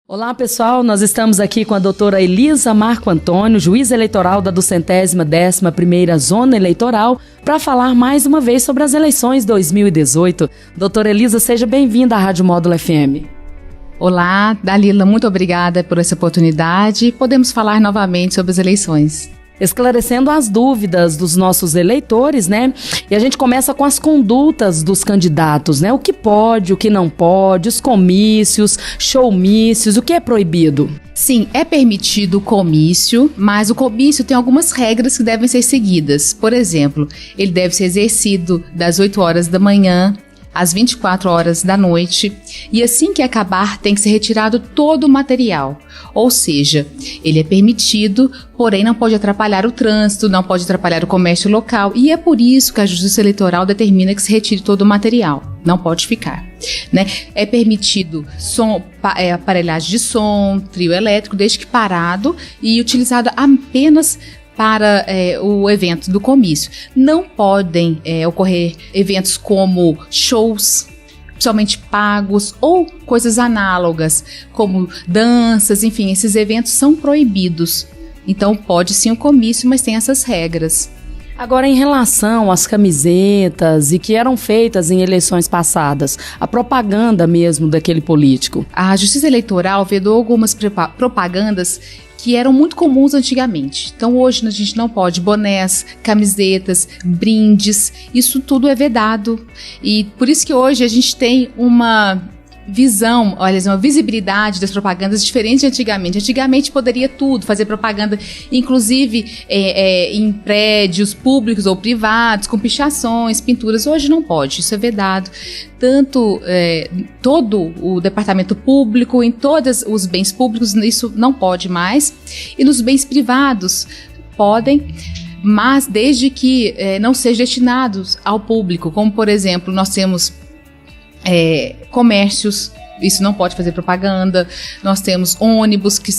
Olá pessoal, nós estamos aqui com a doutora Elisa Marco Antônio, juíza eleitoral da 211ª Zona Eleitoral, para falar mais uma vez sobre as eleições 2018. Doutora Elisa, seja bem-vinda à Rádio Módulo FM. Olá, Dalila, muito obrigada por essa oportunidade. Podemos falar novamente sobre as eleições. Esclarecendo as dúvidas dos nossos eleitores, né? E a gente começa com as condutas dos candidatos, né? O que pode, o que não pode, os comícios, showmícios, o que é proibido? Sim, é permitido o comício, mas o comício tem algumas regras que devem ser seguidas. Por exemplo, ele deve ser exercido das 8 horas da manhã às 24 horas da noite, e assim que acabar tem que ser retirado todo o material. Ou seja, ele é permitido, porém não pode atrapalhar o trânsito, não pode atrapalhar o comércio local, e é por isso que a Justiça Eleitoral determina que se retire todo o material. Não pode ficar, né? É permitido aparelhagem de som, trio elétrico, desde que parado e utilizado apenas para o evento do comício. Não podem ocorrer eventos como shows, somente pagos, ou coisas análogas, como danças, enfim, esses eventos são proibidos. Então pode sim o comício, mas tem essas regras. Agora, em relação às camisetas e que eram feitas em eleições passadas, a propaganda mesmo daquele político. A Justiça Eleitoral vedou algumas propagandas que eram muito comuns antigamente. Então hoje a gente não pode bonés, camisetas, brindes, isso tudo é vedado. E por isso que hoje a gente tem uma uma visibilidade das propagandas diferente de antigamente. Antigamente poderia tudo, fazer propaganda, inclusive em prédios públicos ou privados, com pichações, pinturas. Hoje não pode, isso é vedado. Tanto todo o departamento público, em todos os bens públicos, isso não pode mais. E nos bens privados podem, mas desde que não sejam destinados ao público, como por exemplo, nós temos comércios, isso não pode fazer propaganda. Nós temos ônibus que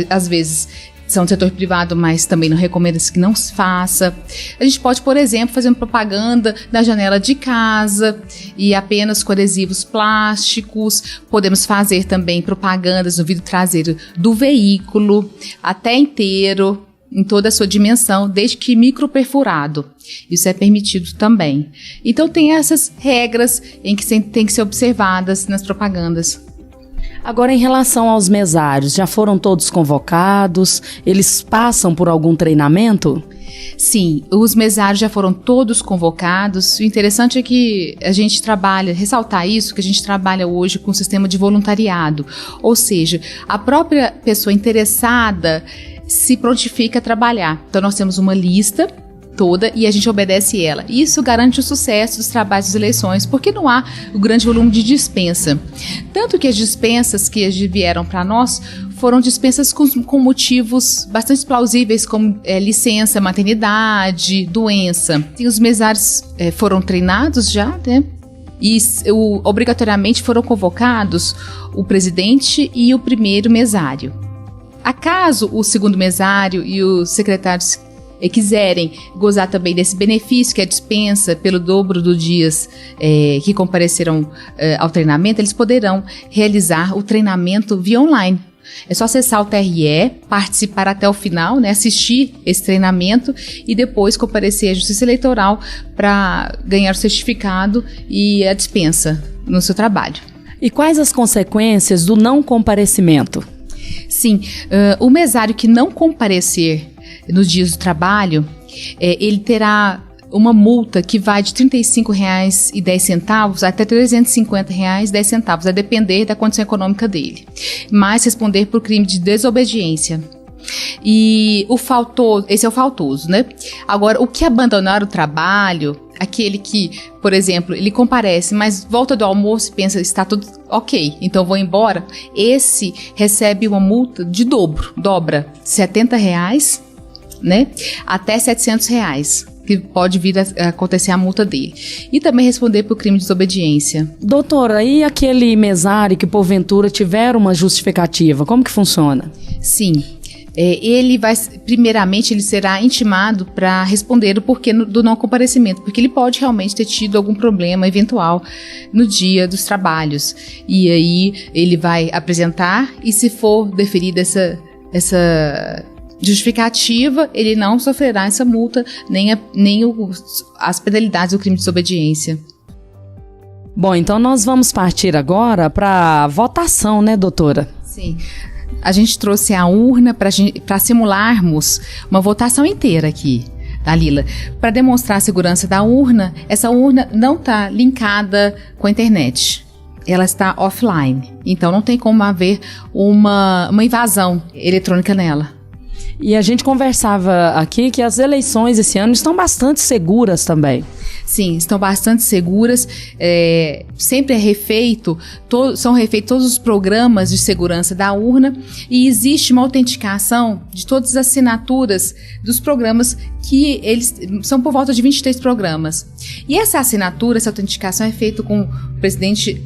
às vezes são do setor privado, mas também não recomenda-se que não se faça. A gente pode, por exemplo, fazer uma propaganda na janela de casa e apenas com adesivos plásticos. Podemos fazer também propagandas no vidro traseiro do veículo, até inteiro, em toda a sua dimensão, desde que microperfurado. Isso é permitido também. Então tem essas regras em que tem que ser observadas nas propagandas. Agora, em relação aos mesários, já foram todos convocados? Eles passam por algum treinamento? Sim, os mesários já foram todos convocados. O interessante é que a gente ressaltar isso, que a gente trabalha hoje com o sistema de voluntariado. Ou seja, a própria pessoa interessada se prontifica a trabalhar. Então nós temos uma lista toda e a gente obedece ela. Isso garante o sucesso dos trabalhos das eleições, porque não há o grande volume de dispensa. Tanto que as dispensas que vieram para nós foram dispensas com motivos bastante plausíveis, como licença, maternidade, doença. E os mesários foram treinados já, né? E obrigatoriamente foram convocados o presidente e o primeiro mesário. Acaso o segundo mesário e os secretários quiserem gozar também desse benefício, que é a dispensa pelo dobro dos dias que compareceram ao treinamento, eles poderão realizar o treinamento via online. É só acessar o TRE, participar até o final, né, assistir esse treinamento e depois comparecer à Justiça Eleitoral para ganhar o certificado e a dispensa no seu trabalho. E quais as consequências do não comparecimento? Sim, o mesário que não comparecer nos dias do trabalho, ele terá uma multa que vai de R$ 35,10 até R$ 350,10, a depender da condição econômica dele, mas responder por crime de desobediência. E esse é o faltoso, né? Agora, o que abandonar o trabalho, aquele que, por exemplo, ele comparece, mas volta do almoço e pensa, está tudo ok, então vou embora, esse recebe uma multa de dobra, R$ 70, né? Até R$ 700, que pode vir a acontecer a multa dele. E também responder por crime de desobediência. Doutora, e aquele mesário que porventura tiver uma justificativa, como que funciona? Sim, primeiramente, ele será intimado para responder o porquê do não comparecimento, porque ele pode realmente ter tido algum problema eventual no dia dos trabalhos. E aí ele vai apresentar, e se for deferida essa justificativa, ele não sofrerá essa multa, nem as penalidades do crime de desobediência. Bom, então nós vamos partir agora para a votação, né, doutora? Sim. A gente trouxe a urna para simularmos uma votação inteira aqui, Dalila. Para demonstrar a segurança da urna, essa urna não está linkada com a internet. Ela está offline. Então não tem como haver uma invasão eletrônica nela. E a gente conversava aqui que as eleições esse ano estão bastante seguras também. Sim, estão bastante seguras. Sempre são refeitos todos os programas de segurança da urna, e existe uma autenticação de todas as assinaturas dos programas, que eles são por volta de 23 programas. E essa autenticação é feita com o presidente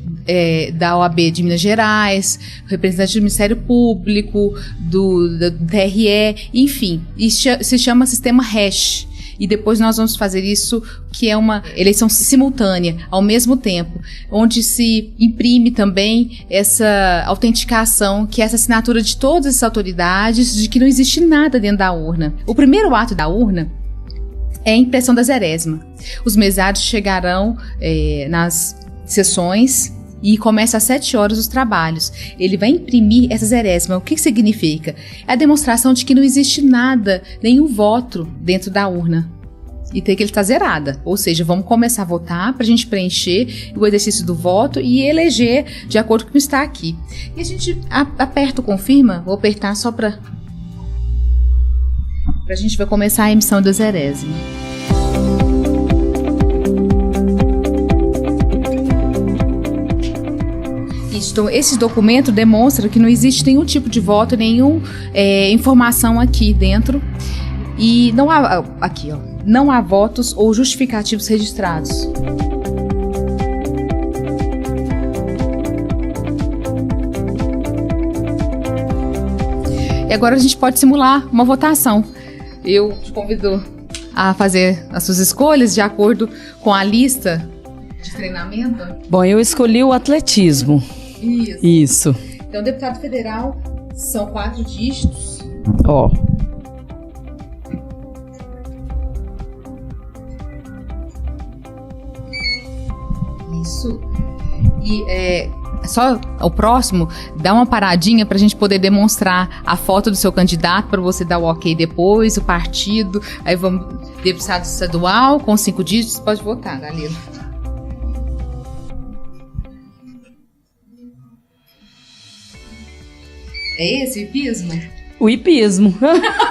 da OAB de Minas Gerais, o representante do Ministério Público, do TRE, enfim, e se chama sistema hash. E depois nós vamos fazer isso, que é uma eleição simultânea, ao mesmo tempo, onde se imprime também essa autenticação, que é essa assinatura de todas as autoridades, de que não existe nada dentro da urna. O primeiro ato da urna é a impressão da zerésima. Os mesários chegarão nas sessões e começa às 7 horas os trabalhos. Ele vai imprimir essa zerésima. O que significa? É a demonstração de que não existe nada, nenhum voto dentro da urna. E tem que ele estar zerada. Ou seja, vamos começar a votar para a gente preencher o exercício do voto e eleger de acordo com o que está aqui. E a gente aperta o confirma. Vou apertar só para a gente vai começar a emissão da zerésima. Então, esse documento demonstra que não existe nenhum tipo de voto, nenhuma informação aqui dentro. E não há, aqui, ó, não há votos ou justificativos registrados. E agora a gente pode simular uma votação. Eu te convido a fazer as suas escolhas de acordo com a lista de treinamento. Bom, eu escolhi o atletismo. Isso. Então, deputado federal são 4 dígitos. Ó. Isso. E só o próximo, dá uma paradinha para a gente poder demonstrar a foto do seu candidato, para você dar o ok depois, o partido. Aí vamos, deputado estadual com 5 dígitos, pode votar, Dalila. É esse o hipismo? O hipismo.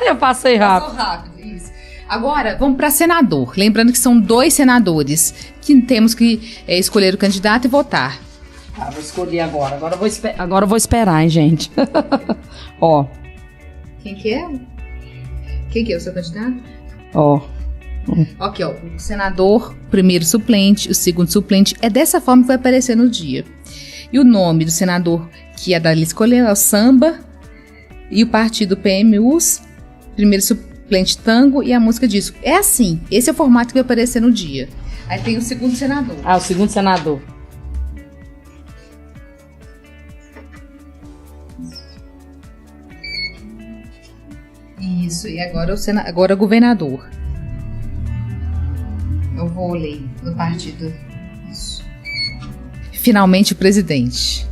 Eu passei rápido. Passou rápido, isso. Agora, vamos para senador. Lembrando que são 2 senadores que temos que escolher o candidato e votar. Ah, vou escolher agora. Agora eu vou esperar, hein, gente. Ó. Quem que é? Quem que é o seu candidato? Ó. Aqui, ó. O senador, primeiro suplente, o segundo suplente. É dessa forma que vai aparecer no dia. E o nome do senador que a Dalila escolheu é o Samba, e o partido PMUs, primeiro suplente Tango, e a música disco. É assim, esse é o formato que vai aparecer no dia. Aí tem o segundo senador. Ah, o segundo senador. Isso, e agora agora o governador. Eu vou ler no partido. Isso. Finalmente o presidente.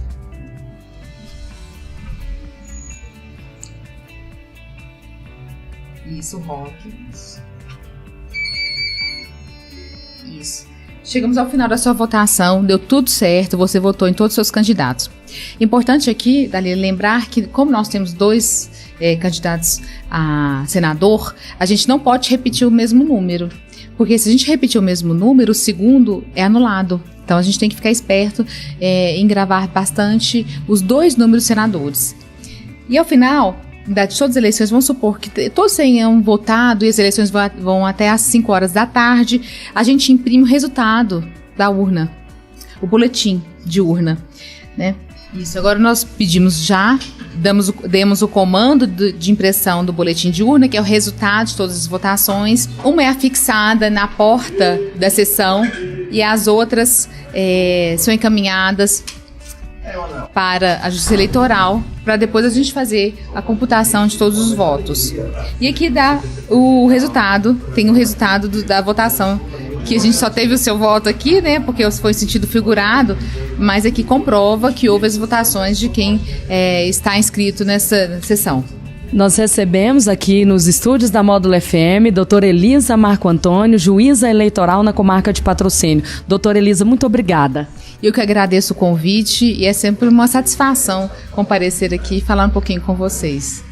Isso, Rock. Isso. Chegamos ao final da sua votação, deu tudo certo, você votou em todos os seus candidatos. Importante aqui, Dalila, lembrar que como nós temos 2 candidatos a senador, a gente não pode repetir o mesmo número, porque se a gente repetir o mesmo número, o segundo é anulado. Então a gente tem que ficar esperto em gravar bastante os 2 números senadores. E ao final de todas as eleições, vamos supor que todos tenham votado e as eleições vão até às 5 horas da tarde, a gente imprime o resultado da urna, o boletim de urna, né? Isso, agora nós pedimos demos o comando de impressão do boletim de urna, que é o resultado de todas as votações. Uma é afixada na porta da sessão e as outras são encaminhadas para a Justiça Eleitoral, para depois a gente fazer a computação de todos os votos. E aqui dá o resultado, tem o resultado da votação, que a gente só teve o seu voto aqui, né, porque foi sentido figurado, mas aqui comprova que houve as votações de quem está inscrito nessa sessão. Nós recebemos aqui nos estúdios da Módulo FM, doutora Elisa Marco Antônio, juíza eleitoral na comarca de Patrocínio. Doutora Elisa, muito obrigada. Eu que agradeço o convite e é sempre uma satisfação comparecer aqui e falar um pouquinho com vocês.